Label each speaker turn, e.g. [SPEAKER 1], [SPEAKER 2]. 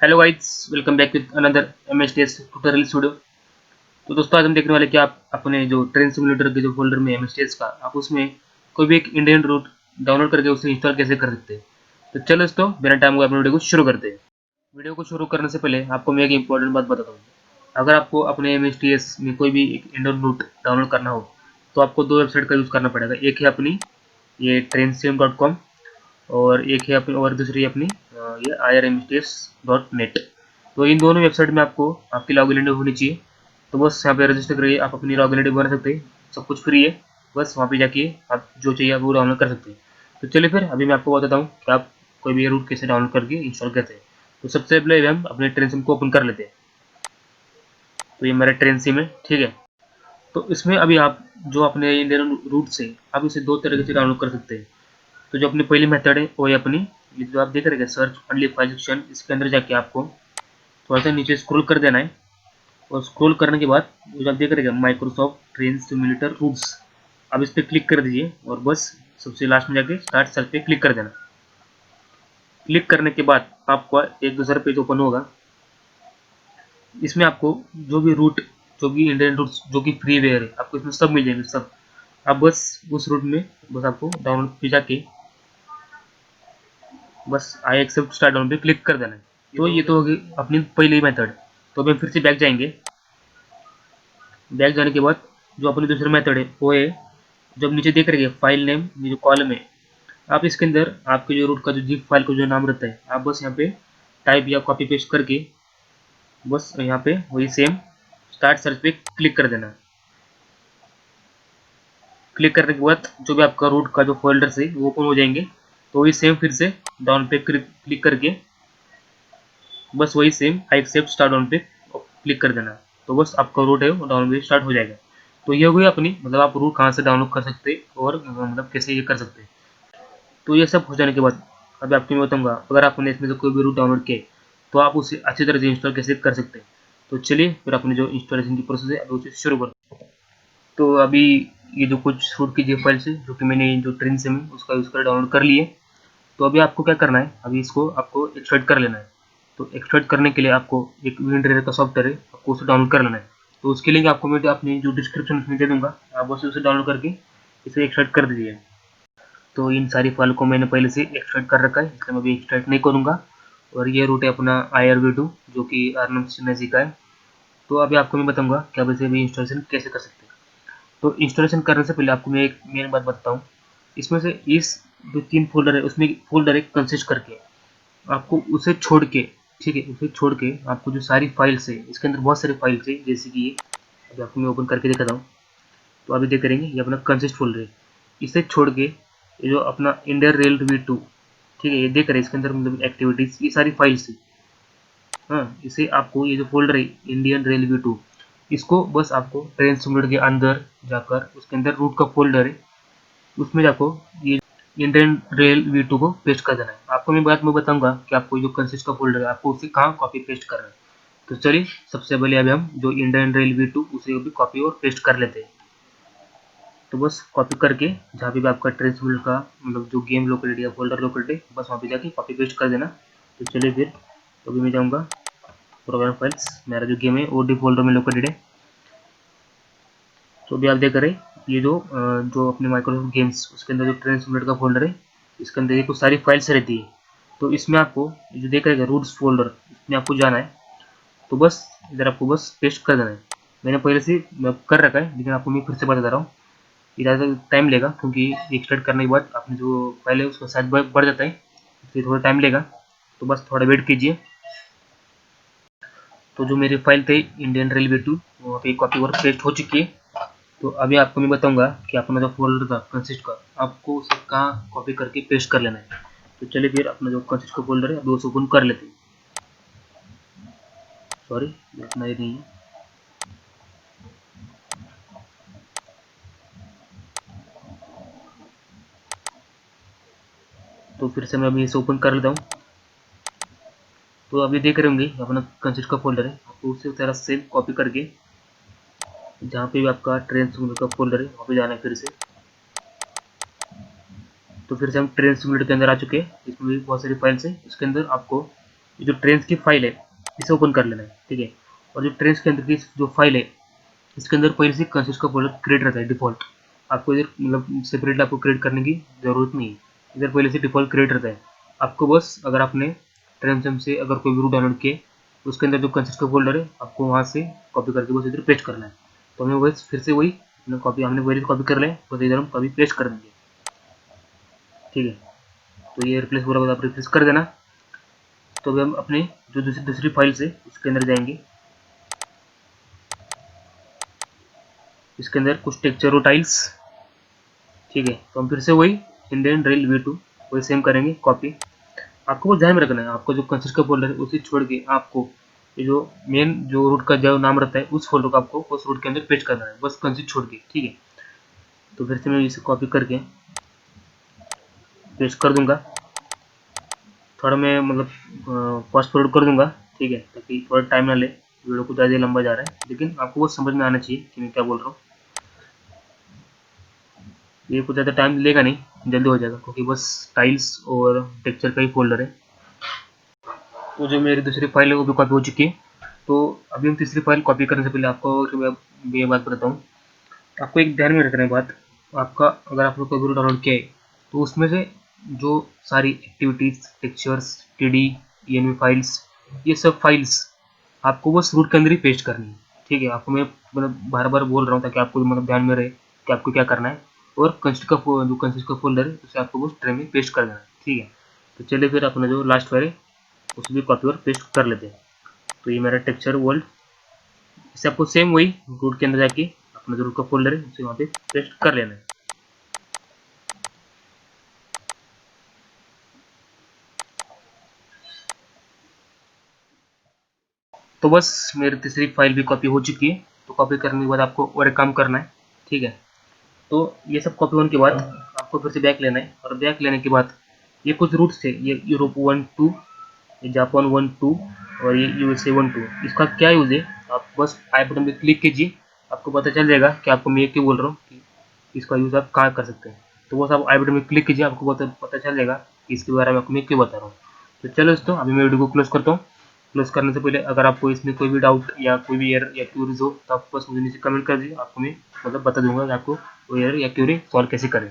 [SPEAKER 1] Hello guys, welcome back with another MSTS tutorial studio. तो दोस्तों, आज हम देखने वाले कि आप अपने जो ट्रेन सिमुलेटर के जो फोल्डर में एमएसटीएस का आप उसमें कोई भी एक इंडियन रूट डाउनलोड करके उसे इंस्टॉल कैसे कर सकते हैं। तो चलो दोस्तों, बिना टाइम को अपने वीडियो को शुरू करते हैं। वीडियो को शुरू करने से पहले आपको मैं एक इंपॉर्टेंट बात बताता हूँ। अगर आपको अपने एमएसटीएस में कोई भी एक इंडियन रूट डाउनलोड करना हो तो आपको दो वेबसाइट का यूज़ करना पड़ेगा। एक है अपनी ये trainsim.com और एक है अपनी और दूसरी अपनी ये irmsts.net। तो इन दोनों वेबसाइट में आपको आपकी लॉगिन आईडी होनी चाहिए। तो बस यहाँ पे रजिस्टर करिए, आप अपनी लॉगिन आईडी बना सकते हैं, सब कुछ फ्री है। बस वहाँ पे जाके आप जो चाहिए आप वो डाउनलोड कर सकते हैं। तो चलिए फिर अभी मैं आपको बताता हूँ कि आप कोई भी रूट कैसे डाउनलोड करके इंस्टॉल करते हैं। तो सबसे पहले हम अपने ट्रेन सिम को ओपन कर लेते हैं। तो ये मेरा ट्रेन सिम है, ठीक है। तो इसमें अभी आप जो अपने इंडियन रूट से आप इसे दो तरीके से डाउनलोड कर सकते हैं। तो जो अपनी पहली मेथड है वो है अपनी ये जो आप देख रहे हैं सर्च ओनली फाइल सेक्शन, इसके अंदर जाके आपको थोड़ा सा नीचे स्क्रॉल कर देना है। और स्क्रॉल करने के बाद जो आप देख रहे हैं माइक्रोसॉफ्ट ट्रेन सिमुलेटर रूट्स, अब इस पर क्लिक कर दीजिए और बस सबसे लास्ट में जाके स्टार्ट सर्च पे क्लिक कर देना। क्लिक करने के बाद आपको एक दूसरा पेज ओपन होगा। इसमें आपको जो भी रूट, जो भी इंडियन रूट जो कि फ्रीवेयर है, आपको इसमें सब मिल जाएंगे सब। आप बस उस रूट में बस आपको डाउनलोड पे जाके बस आई एक्सेप्ट स्टार्ट डाउन पे क्लिक कर देना है। तो ये तो होगी अपनी पहली मेथड। तो अभी हम फिर से बैक जाएंगे। बैक जाने के बाद जो अपनी दूसरी मेथड है वो है जब नीचे देख रहे हैं फाइल नेम, ये जो कॉलम है, आप इसके अंदर आपके जो रूट का जो जिप फाइल का जो नाम रहता है आप बस यहाँ पे टाइप या कॉपी पेस्ट करके बस यहाँ पे वही सेम स्टार्ट सर्च पे क्लिक कर देना। क्लिक करने के बाद जो भी आपका रूट का जो फोल्डर है वो ओपन हो जाएंगे। तो वही सेम फिर से डाउन पे क्लिक करके बस वही same I except start down पे क्लिक कर देना। तो बस आपका रूट है वो डाउनलोड स्टार्ट हो जाएगा। तो ये हुई अपनी मतलब आप रूट कहाँ से डाउनलोड कर सकते हैं और मतलब कैसे ये कर सकते हैं। तो ये सब हो जाने के बाद अभी आपको मैं बताऊंगा अगर आपने इसमें से कोई भी रूट डाउनलोड किया तो आप उसे अच्छी तरह से इंस्टॉल कैसे कर सकते हैं। तो चलिए फिर अपनी जो इंस्टॉलेशन की प्रोसेस है अभी उसे शुरू करते हैं। तो अभी ये जो कुछ रूट की जो फाइल्स है जो कि मैंने जो ट्रेन से मैं उसका यूज़ कर डाउनलोड कर लिए। तो अभी आपको क्या करना है, अभी इसको आपको एक्सट्रैक्ट कर लेना है। तो एक्सट्रैक्ट करने के लिए आपको एक विंडोज़ का सॉफ्टवेयर है, आपको उसे डाउनलोड कर लेना है। तो उसके लिंक आपको मैं अपनी जो डिस्क्रिप्शन में दे दूंगा, आप बस उसे डाउनलोड करके इसे एक्सट्रैक्ट कर दीजिए। तो इन सारी फाइल को मैंने पहले से एक्सट्रैक्ट कर रखा है, इसलिए मैं अभी एक्सट्रैक्ट नहीं करूँगा। और ये रूट है अपना IRV2 जो कि अर्नब सिन्हा का है। तो अभी आपको मैं बताऊंगा कि आप इसे भी इंस्टॉलेशन कैसे कर सकते हैं। तो इंस्टॉलेशन करने से पहले आपको मैं एक मेन बात बताता हूँ। इसमें से इस जो 3 फोल्डर है उसमें फोल्डर एक कंसिस्ट करके आपको उसे छोड़ के, ठीक है, उसे छोड़ के आपको जो सारी फाइल्स है इसके अंदर बहुत सारी फाइल्स है जैसे कि ये अभी आपको मैं ओपन करके दिखाता हूँ। तो अभी देख करेंगे ये अपना कंसिस्ट फोल्डर है। इसे छोड़ के ये जो अपना इंडियन रेल V2, ठीक है, ये देख रहे हैं इसके अंदर मतलब एक्टिविटीज ये सारी फाइल्स है। हाँ, इसे आपको ये जो फोल्डर है इंडियन रेल V2, इसको बस आपको ट्रेन सिमुलेटर के अंदर जाकर उसके अंदर रूट का फोल्डर है उसमें जाको ये इंडियन रेल V2 को पेस्ट कर देना है। आपको मैं बात में बताऊंगा कि आपको जो कंसिस्ट का फोल्डर है आपको उसे कहाँ कॉपी पेस्ट करना है। तो चलिए सबसे पहले अभी हम जो इंडियन रेल V2 उसे भी कॉपी और पेस्ट कर लेते हैं। तो बस कॉपी करके जहाँ पे भी आपका ट्रेस व्हील का मतलब जो गेम लोकेटेड या फोल्डर लोकेटेड है बस वहाँ पे जाके कॉपी पेस्ट कर देना। तो चलिए फिर तो अभी मैं जाऊँगा प्रोग्राम फाइल्स, मेरा जो गेम है वो डी फोल्डर में लोकेटेड है। तो अभी आप देख रहे हैं ये जो अपने माइक्रोसॉफ्ट गेम्स उसके अंदर जो ट्रेन सिमुलेटर का फोल्डर है इसके अंदर ये कुछ सारी फाइल्स रहती है। तो इसमें आपको जो देख रहे हैं रूट्स फोल्डर इसमें आपको जाना है। तो बस इधर आपको बस पेस्ट कर देना है। मैंने पहले से कर रखा है लेकिन आपको मैं फिर से बता रहा हूँ। ये ज़्यादा टाइम लेगा क्योंकि एक्सट्रैक्ट करने के बाद आपने जो फाइल है उसका साइज बढ़ जाता है, इसलिए थोड़ा टाइम लेगा। तो बस थोड़ा वेट कीजिए। तो जो मेरी फाइल थे इंडियन रेलवे 2 वहाँ पे कॉपी और पेस्ट हो चुकी है। तो अभी आपको मैं बताऊंगा कि अपना जो फोल्डर था कंसिस्ट का आपको उसे कहाँ कॉपी करके पेस्ट कर लेना है। तो चलिए फिर अपना जो कंसिस्ट का फोल्डर है अभी उसे ओपन कर लेते हैं। सॉरी, इतना ही नहीं है। तो फिर से मैं अभी इसे ओपन कर लेता हूँ। तो अभी देख रहे होंगे अपना कंसिस्ट का फोल्डर है, आपको उसी तरह से कॉपी करके जहाँ पे भी आपका ट्रेन सिमुलेटर का फोल्डर है वहाँ पे जाना है फिर से। तो फिर से हम ट्रेन सिमुलेटर के अंदर आ चुके हैं, इसमें भी बहुत सारी फाइल्स हैं। इसके अंदर आपको जो ट्रेन की फाइल है इसे ओपन कर लेना है, ठीक है। और जो ट्रेन के अंदर की जो फाइल है इसके अंदर पहले से कंसिस्ट का फोल्डर क्रिएट रहता है डिफॉल्ट। आपको इधर मतलब सेपरेटली आपको क्रिएट करने की जरूरत नहीं है, इधर पहले से डिफॉल्ट क्रिएट रहता है। आपको बस अगर आपने ट्रेन से अगर कोई भी रूट डाउनलोड किए तो उसके अंदर जो कंसिस्ट का फोल्डर है आपको वहाँ से कॉपी करके बस इधर पेस्ट करना है। तो हमें बस फिर से वही कॉपी हमने पहले कॉपी कर लें, बस इधर हम कॉपी पेस्ट कर देंगे, ठीक है। तो ये रिप्लेस बोला आप रिप्लेस कर देना। तो अभी हम अपने जो दूसरी फाइल से उसके अंदर जाएंगे, इसके अंदर कुछ टेक्सचर और टाइल्स, ठीक है। तो हम फिर से वही इंडियन रेल V2 वही सेम करेंगे कॉपी। आपको वो ध्यान में रखना है, आपको जो कंसिस्ट का फोल्डर है उसे छोड़ के आपको ये जो मेन जो रूट का जो नाम रहता है उस फोल्डर को आपको उस रूट के अंदर पेस्ट करना है, बस कंसिस्ट छोड़ के, ठीक है। तो फिर से मैं इसे कॉपी करके पेस्ट कर दूंगा। थोड़ा मैं मतलब फास्ट फॉरवर्ड कर दूंगा, ठीक है, ताकि थोड़ा टाइम ना ले, वीडियो को ज़्यादा लंबा जा रहा है, लेकिन आपको वो समझ में आना चाहिए कि मैं क्या बोल रहा हूँ। ये कुछ ज़्यादा टाइम लेगा नहीं, जल्दी हो जाएगा, क्योंकि बस टाइल्स और टेक्सचर का ही फोल्डर है। तो जो मेरी दूसरी फाइल है वो भी कॉपी हो चुकी है। तो अभी हम तीसरी फाइल कॉपी करने से पहले आपको मैं ये बात बताता हूँ। आपको एक ध्यान में रखना है बात, आपका अगर आपने कोई वीडियो डाउनलोड किया है तो उसमें से जो सारी activities, textures, TD, ENV files, ये सब फाइल्स आपको बस रूट के अंदर ही पेस्ट करनी है, ठीक है। आपको मैं मतलब बार बार बोल रहा हूँ ताकि आपको मतलब ध्यान में रहे कि आपको क्या करना है। और कंसिस्ट का फोल्डर है उसे आपको बस ट्रे में पेस्ट कर देना है, ठीक है। तो चलिए फिर अपना जो लास्ट फाइल है उसे भी कॉपी और पेस्ट कर लेते हैं। तो ये मेरा टेक्सचर वर्ल्ड, इसे आपको सेम वही रूट के अंदर जाके अपना जो रूट का फोल्डर है उसे वहाँ पे पेस्ट कर लेना है। तो बस मेरी तीसरी फाइल भी कॉपी हो चुकी है। तो कॉपी करने के बाद आपको और एक काम करना है, ठीक है। तो ये सब कॉपी होने के बाद आपको फिर से बैक लेना है, और बैक लेने के बाद ये कुछ रूट्स थे, ये यूरोप 1-2, ये जापान 1-2 और ये USA 1-2। इसका क्या यूज़ है, आप बस आई बटन पे क्लिक कीजिए, आपको पता चल जाएगा कि आपको मैं क्यों बोल रहा हूँ कि इसका यूज़ आप कहाँ कर सकते हैं। तो बस आप आई बटन पे क्लिक कीजिए, आपको पता चल जाएगा कि इसके बारे में आपको मैं क्यों बता रहा हूँ। तो चलो दोस्तों, अभी मैं वीडियो को क्लोज करता हूँ। क्लोज करने से पहले अगर आपको इसमें कोई भी डाउट या कोई भी एरर या क्यूरीज हो तो आप बस मुझे नीचे कमेंट कर दीजिए, आपको मैं मतलब बता दूंगा कि आपको वो एरर या क्यूरी सॉल्व कैसे करें।